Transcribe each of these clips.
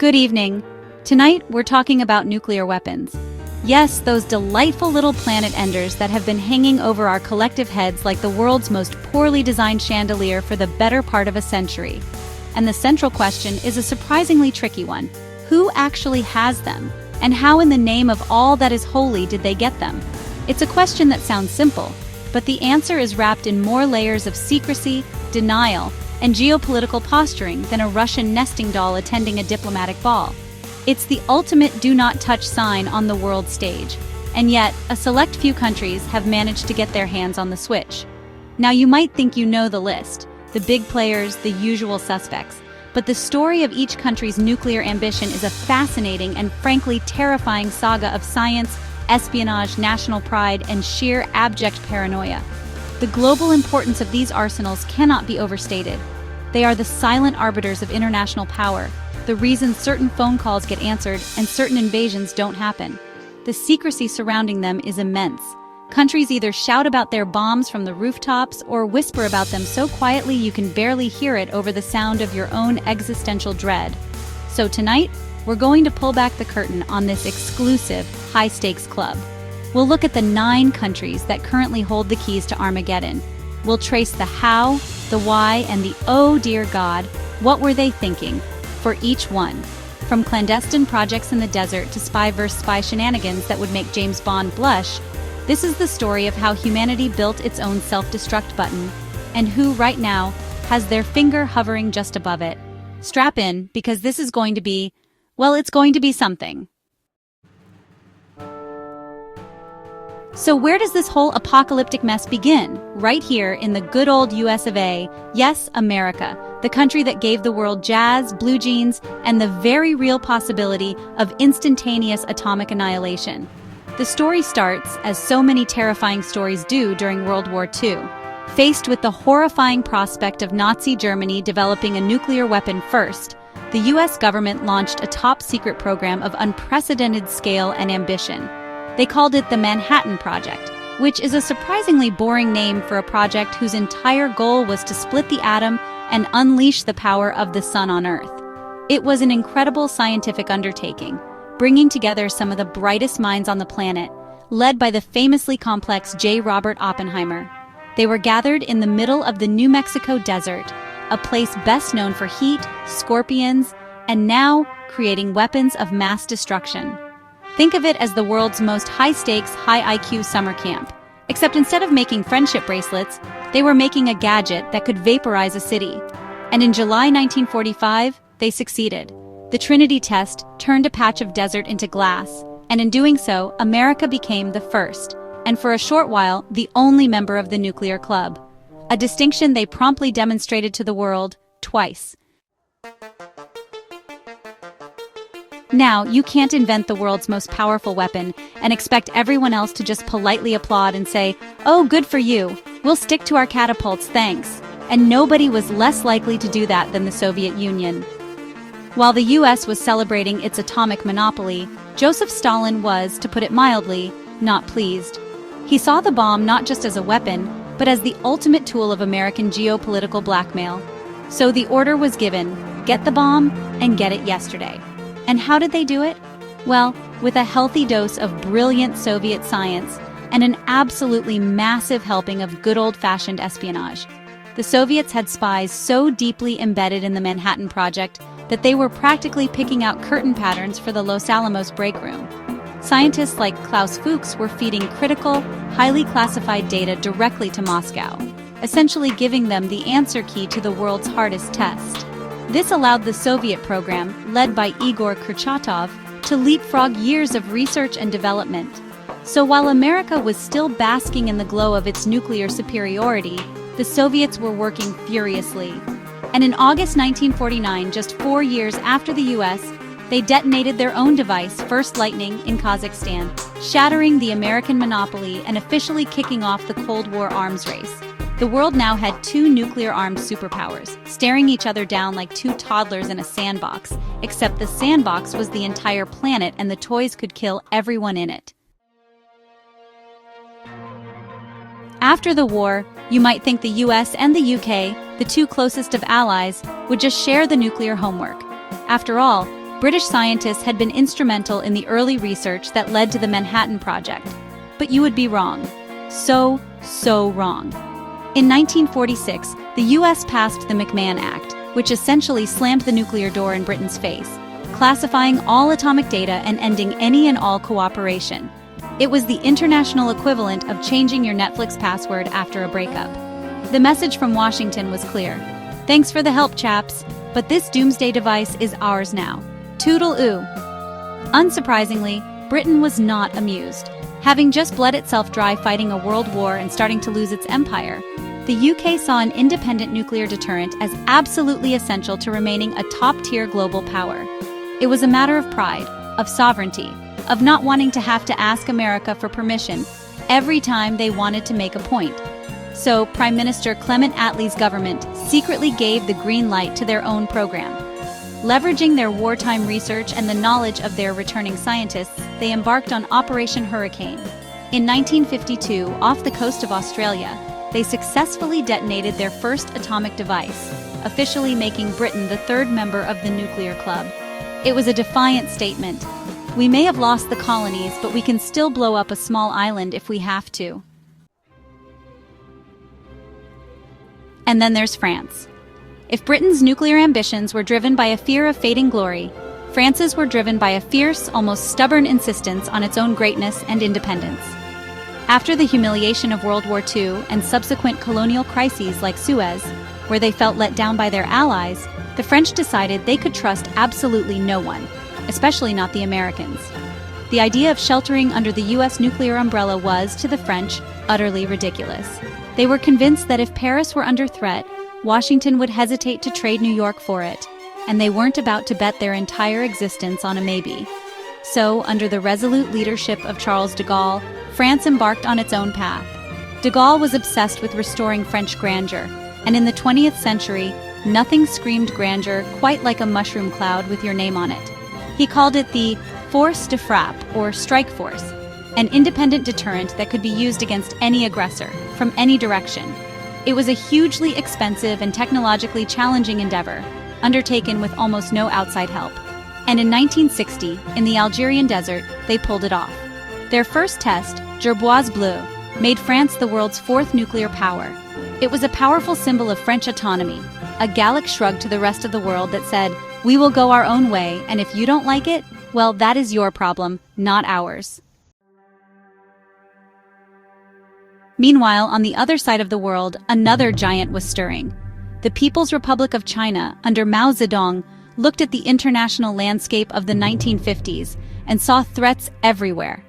Good evening. Tonight, we're talking about nuclear weapons. Yes, those delightful little planet enders that have been hanging over our collective heads like the world's most poorly designed chandelier for the better part of a century. And the central question is a surprisingly tricky one. Who actually has them? And how in the name of all that is holy did they get them? It's a question that sounds simple, but the answer is wrapped in more layers of secrecy, denial, and geopolitical posturing than a Russian nesting doll attending a diplomatic ball. It's the ultimate do-not-touch sign on the world stage, and yet a select few countries have managed to get their hands on the switch. Now you might think you know the list, the big players, the usual suspects, but the story of each country's nuclear ambition is a fascinating and frankly terrifying saga of science, espionage, national pride, and sheer abject paranoia. The global importance of these arsenals cannot be overstated. They are the silent arbiters of international power, the reason certain phone calls get answered and certain invasions don't happen. The secrecy surrounding them is immense. Countries either shout about their bombs from the rooftops or whisper about them so quietly you can barely hear it over the sound of your own existential dread. So tonight, we're going to pull back the curtain on this exclusive, high-stakes club. We'll look at the 9 countries that currently hold the keys to Armageddon. We'll trace the how, the why, and the oh dear God, what were they thinking? For each one. From clandestine projects in the desert to spy versus spy shenanigans that would make James Bond blush, this is the story of how humanity built its own self-destruct button, and who, right now, has their finger hovering just above it. Strap in, because this is going to be, well, it's going to be something. So where does this whole apocalyptic mess begin? Right here in the good old US of A. Yes, America, the country that gave the world jazz, blue jeans, and the very real possibility of instantaneous atomic annihilation. The story starts, as so many terrifying stories do during World War II. Faced with the horrifying prospect of Nazi Germany developing a nuclear weapon first, the US government launched a top-secret program of unprecedented scale and ambition. They called it the Manhattan Project, which is a surprisingly boring name for a project whose entire goal was to split the atom and unleash the power of the sun on Earth. It was an incredible scientific undertaking, bringing together some of the brightest minds on the planet, led by the famously complex J. Robert Oppenheimer. They were gathered in the middle of the New Mexico desert, a place best known for heat, scorpions, and now creating weapons of mass destruction. Think of it as the world's most high-stakes, high-IQ summer camp. Except instead of making friendship bracelets, they were making a gadget that could vaporize a city. And in July 1945, they succeeded. The Trinity test turned a patch of desert into glass, and in doing so, America became the first, and for a short while, the only member of the nuclear club. A distinction they promptly demonstrated to the world, twice. Now, you can't invent the world's most powerful weapon and expect everyone else to just politely applaud and say, "Oh, good for you. We'll stick to our catapults, thanks." And nobody was less likely to do that than the Soviet Union. While the US was celebrating its atomic monopoly, Joseph Stalin was, to put it mildly, not pleased. He saw the bomb not just as a weapon, but as the ultimate tool of American geopolitical blackmail. So the order was given, get the bomb and get it yesterday. And how did they do it? Well, with a healthy dose of brilliant Soviet science and an absolutely massive helping of good old-fashioned espionage. The Soviets had spies so deeply embedded in the Manhattan Project that they were practically picking out curtain patterns for the Los Alamos break room. Scientists like Klaus Fuchs were feeding critical, highly classified data directly to Moscow, essentially giving them the answer key to the world's hardest test. This allowed the Soviet program, led by Igor Kurchatov, to leapfrog years of research and development. So while America was still basking in the glow of its nuclear superiority, the Soviets were working furiously. And in August 1949, just 4 years after the US, they detonated their own device, First Lightning, in Kazakhstan, shattering the American monopoly and officially kicking off the Cold War arms race. The world now had 2 nuclear-armed superpowers, staring each other down like 2 toddlers in a sandbox, except the sandbox was the entire planet and the toys could kill everyone in it. After the war, you might think the US and the UK, the 2 closest of allies, would just share the nuclear homework. After all, British scientists had been instrumental in the early research that led to the Manhattan Project. But you would be wrong. So wrong. In 1946, the US passed the McMahon Act, which essentially slammed the nuclear door in Britain's face, classifying all atomic data and ending any and all cooperation. It was the international equivalent of changing your Netflix password after a breakup. The message from Washington was clear. Thanks for the help, chaps, but this doomsday device is ours now. Toodle-oo. Unsurprisingly, Britain was not amused. Having just bled itself dry fighting a world war and starting to lose its empire, the UK saw an independent nuclear deterrent as absolutely essential to remaining a top-tier global power. It was a matter of pride, of sovereignty, of not wanting to have to ask America for permission every time they wanted to make a point. So, Prime Minister Clement Attlee's government secretly gave the green light to their own program. Leveraging their wartime research and the knowledge of their returning scientists, they embarked on Operation Hurricane. In 1952, off the coast of Australia, they successfully detonated their first atomic device, officially making Britain the third member of the nuclear club. It was a defiant statement. We may have lost the colonies, but we can still blow up a small island if we have to. And then there's France. If Britain's nuclear ambitions were driven by a fear of fading glory, France's were driven by a fierce, almost stubborn insistence on its own greatness and independence. After the humiliation of World War II and subsequent colonial crises like Suez, where they felt let down by their allies, the French decided they could trust absolutely no one, especially not the Americans. The idea of sheltering under the US nuclear umbrella was, to the French, utterly ridiculous. They were convinced that if Paris were under threat, Washington would hesitate to trade New York for it, and they weren't about to bet their entire existence on a maybe. So, under the resolute leadership of Charles de Gaulle, France embarked on its own path. De Gaulle was obsessed with restoring French grandeur, and in the 20th century, nothing screamed grandeur quite like a mushroom cloud with your name on it. He called it the force de frappe, or strike force, an independent deterrent that could be used against any aggressor, from any direction. It was a hugely expensive and technologically challenging endeavor, undertaken with almost no outside help. And in 1960, in the Algerian desert, they pulled it off. Their first test, Gerboise Bleu, made France the world's fourth nuclear power. It was a powerful symbol of French autonomy, a Gallic shrug to the rest of the world that said, "We will go our own way, and if you don't like it, well, that is your problem, not ours." Meanwhile, on the other side of the world, another giant was stirring. The People's Republic of China, under Mao Zedong, looked at the international landscape of the 1950s and saw threats everywhere.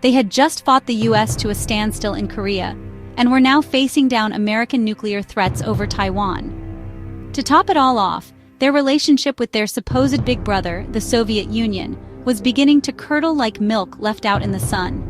They had just fought the US to a standstill in Korea, and were now facing down American nuclear threats over Taiwan. To top it all off, their relationship with their supposed big brother, the Soviet Union, was beginning to curdle like milk left out in the sun.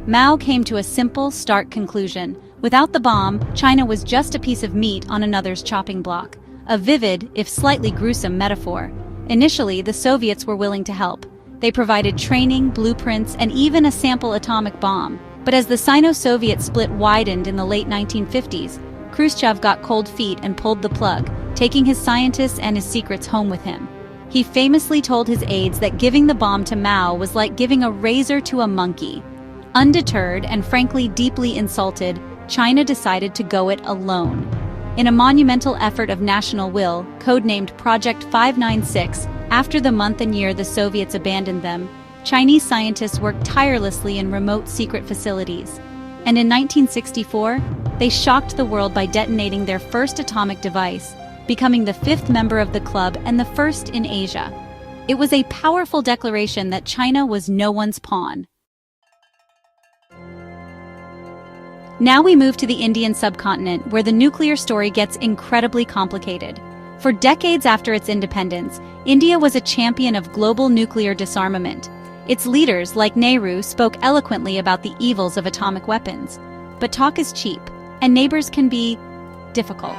Mao came to a simple, stark conclusion. Without the bomb, China was just a piece of meat on another's chopping block. A vivid, if slightly gruesome, metaphor. Initially, the Soviets were willing to help. They provided training, blueprints, and even a sample atomic bomb. But as the Sino-Soviet split widened in the late 1950s, Khrushchev got cold feet and pulled the plug, taking his scientists and his secrets home with him. He famously told his aides that giving the bomb to Mao was like giving a razor to a monkey. Undeterred and frankly deeply insulted, China decided to go it alone. In a monumental effort of national will, codenamed Project 596, after the month and year the Soviets abandoned them, Chinese scientists worked tirelessly in remote secret facilities. And in 1964, they shocked the world by detonating their first atomic device, becoming the fifth member of the club and the first in Asia. It was a powerful declaration that China was no one's pawn. Now we move to the Indian subcontinent, where the nuclear story gets incredibly complicated. For decades after its independence, India was a champion of global nuclear disarmament. Its leaders, like Nehru, spoke eloquently about the evils of atomic weapons. But talk is cheap, and neighbors can be difficult.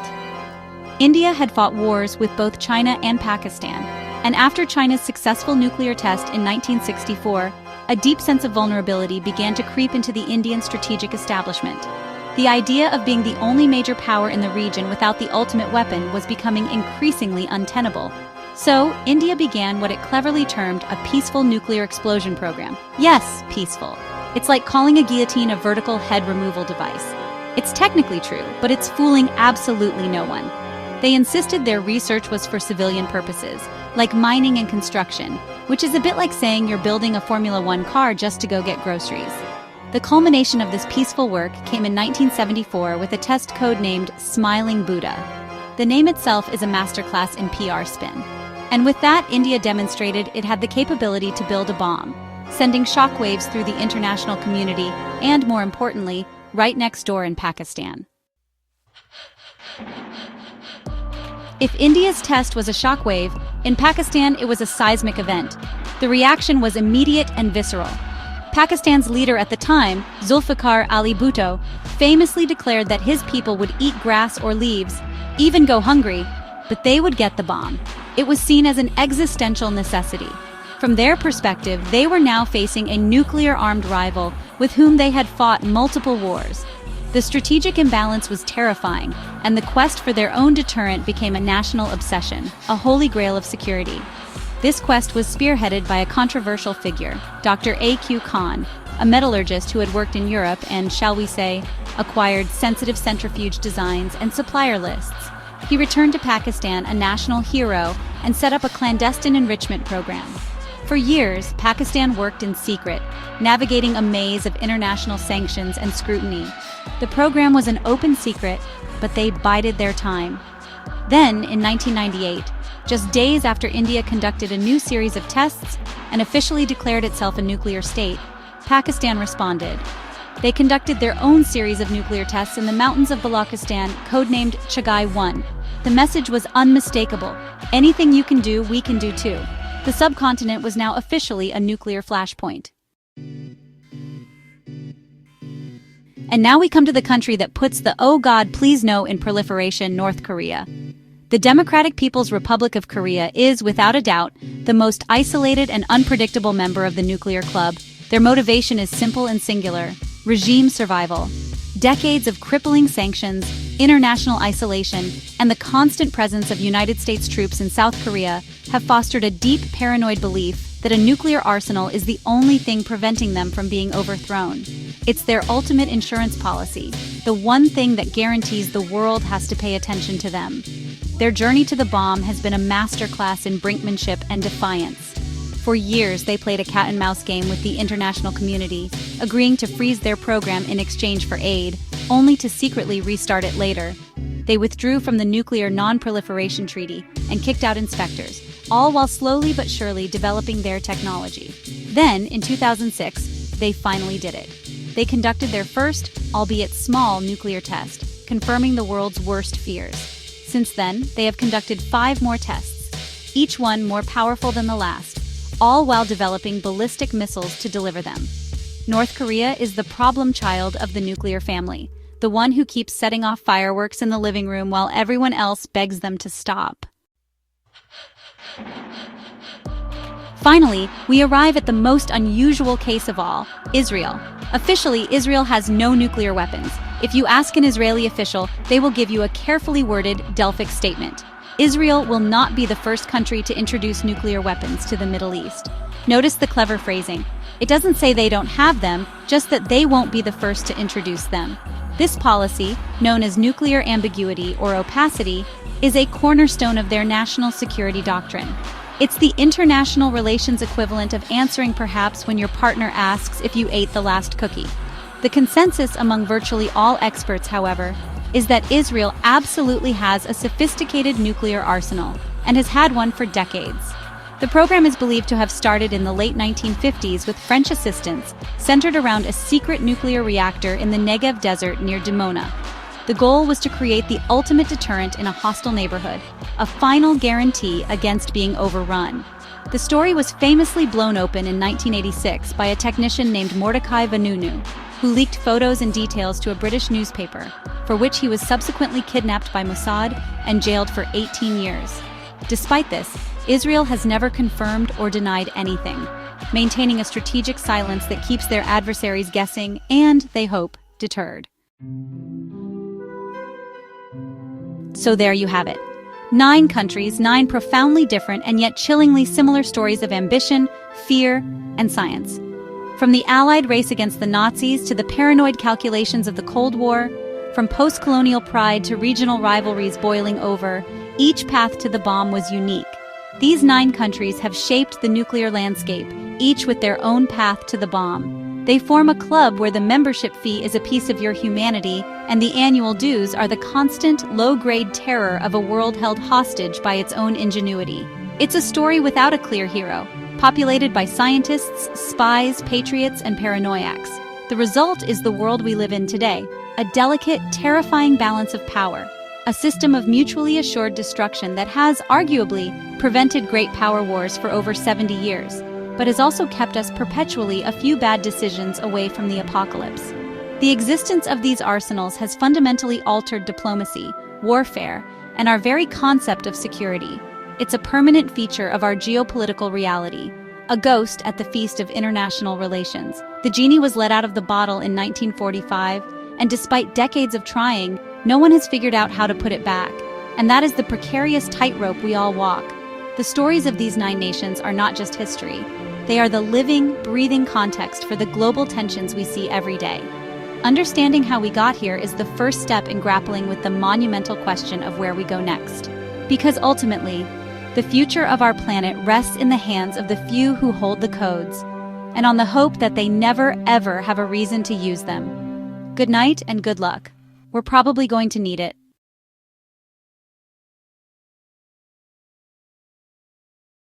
India had fought wars with both China and Pakistan, and after China's successful nuclear test in 1964, a deep sense of vulnerability began to creep into the Indian strategic establishment. The idea of being the only major power in the region without the ultimate weapon was becoming increasingly untenable. So, India began what it cleverly termed a peaceful nuclear explosion program. Yes, peaceful. It's like calling a guillotine a vertical head removal device. It's technically true, but it's fooling absolutely no one. They insisted their research was for civilian purposes, like mining and construction, which is a bit like saying you're building a Formula One car just to go get groceries. The culmination of this peaceful work came in 1974 with a test code named Smiling Buddha. The name itself is a masterclass in PR spin. And with that, India demonstrated it had the capability to build a bomb, sending shockwaves through the international community and, more importantly, right next door in Pakistan. If India's test was a shockwave, in Pakistan it was a seismic event. The reaction was immediate and visceral. Pakistan's leader at the time, Zulfikar Ali Bhutto, famously declared that his people would eat grass or leaves, even go hungry, but they would get the bomb. It was seen as an existential necessity. From their perspective, they were now facing a nuclear-armed rival with whom they had fought multiple wars. The strategic imbalance was terrifying, and the quest for their own deterrent became a national obsession, a holy grail of security. This quest was spearheaded by a controversial figure, Dr. A.Q. Khan, a metallurgist who had worked in Europe and, shall we say, acquired sensitive centrifuge designs and supplier lists. He returned to Pakistan a national hero and set up a clandestine enrichment program. For years, Pakistan worked in secret, navigating a maze of international sanctions and scrutiny. The program was an open secret, but they bided their time. Then, in 1998, just days after India conducted a new series of tests and officially declared itself a nuclear state, Pakistan responded. They conducted their own series of nuclear tests in the mountains of Balochistan, codenamed Chagai-1. The message was unmistakable. Anything you can do, we can do too. The subcontinent was now officially a nuclear flashpoint. And now we come to the country that puts the "oh God, please no" in proliferation, North Korea. The Democratic People's Republic of Korea is, without a doubt, the most isolated and unpredictable member of the nuclear club. Their motivation is simple and singular: regime survival. Decades of crippling sanctions, international isolation, and the constant presence of United States troops in South Korea have fostered a deep paranoid belief that a nuclear arsenal is the only thing preventing them from being overthrown. It's their ultimate insurance policy, the one thing that guarantees the world has to pay attention to them. Their journey to the bomb has been a masterclass in brinkmanship and defiance. For years, they played a cat-and-mouse game with the international community, agreeing to freeze their program in exchange for aid, only to secretly restart it later. They withdrew from the Nuclear Non-Proliferation Treaty and kicked out inspectors, all while slowly but surely developing their technology. Then, in 2006, they finally did it. They conducted their first, albeit small, nuclear test, confirming the world's worst fears. Since then, they have conducted 5 more tests, each one more powerful than the last, all while developing ballistic missiles to deliver them. North Korea is the problem child of the nuclear family, the one who keeps setting off fireworks in the living room while everyone else begs them to stop. Finally, we arrive at the most unusual case of all, Israel. Officially, Israel has no nuclear weapons. If you ask an Israeli official, they will give you a carefully worded Delphic statement. Israel will not be the first country to introduce nuclear weapons to the Middle East. Notice the clever phrasing. It doesn't say they don't have them, just that they won't be the first to introduce them. This policy, known as nuclear ambiguity or opacity, is a cornerstone of their national security doctrine. It's the international relations equivalent of answering perhaps when your partner asks if you ate the last cookie. The consensus among virtually all experts, however, is that Israel absolutely has a sophisticated nuclear arsenal and has had one for decades. The program is believed to have started in the late 1950s with French assistance, centered around a secret nuclear reactor in the Negev desert near Dimona. The goal was to create the ultimate deterrent in a hostile neighborhood, a final guarantee against being overrun. The story was famously blown open in 1986 by a technician named Mordecai Vanunu, who leaked photos and details to a British newspaper, for which he was subsequently kidnapped by Mossad and jailed for 18 years. Despite this, Israel has never confirmed or denied anything, maintaining a strategic silence that keeps their adversaries guessing and, they hope, deterred. So there you have it. 9 countries, 9 profoundly different and yet chillingly similar stories of ambition, fear, and science. From the Allied race against the Nazis to the paranoid calculations of the Cold War, from post-colonial pride to regional rivalries boiling over, each path to the bomb was unique. These 9 countries have shaped the nuclear landscape, each with their own path to the bomb. They form a club where the membership fee is a piece of your humanity, and the annual dues are the constant, low-grade terror of a world held hostage by its own ingenuity. It's a story without a clear hero, populated by scientists, spies, patriots, and paranoiacs. The result is the world we live in today, a delicate, terrifying balance of power, a system of mutually assured destruction that has, arguably, prevented great power wars for over 70 years, but has also kept us perpetually a few bad decisions away from the apocalypse. The existence of these arsenals has fundamentally altered diplomacy, warfare, and our very concept of security. It's a permanent feature of our geopolitical reality, a ghost at the feast of international relations. The genie was let out of the bottle in 1945, and despite decades of trying, no one has figured out how to put it back. And that is the precarious tightrope we all walk. The stories of these 9 nations are not just history. They are the living, breathing context for the global tensions we see every day. Understanding how we got here is the first step in grappling with the monumental question of where we go next. Because ultimately, the future of our planet rests in the hands of the few who hold the codes, and on the hope that they never, ever have a reason to use them. Good night and good luck. We're probably going to need it.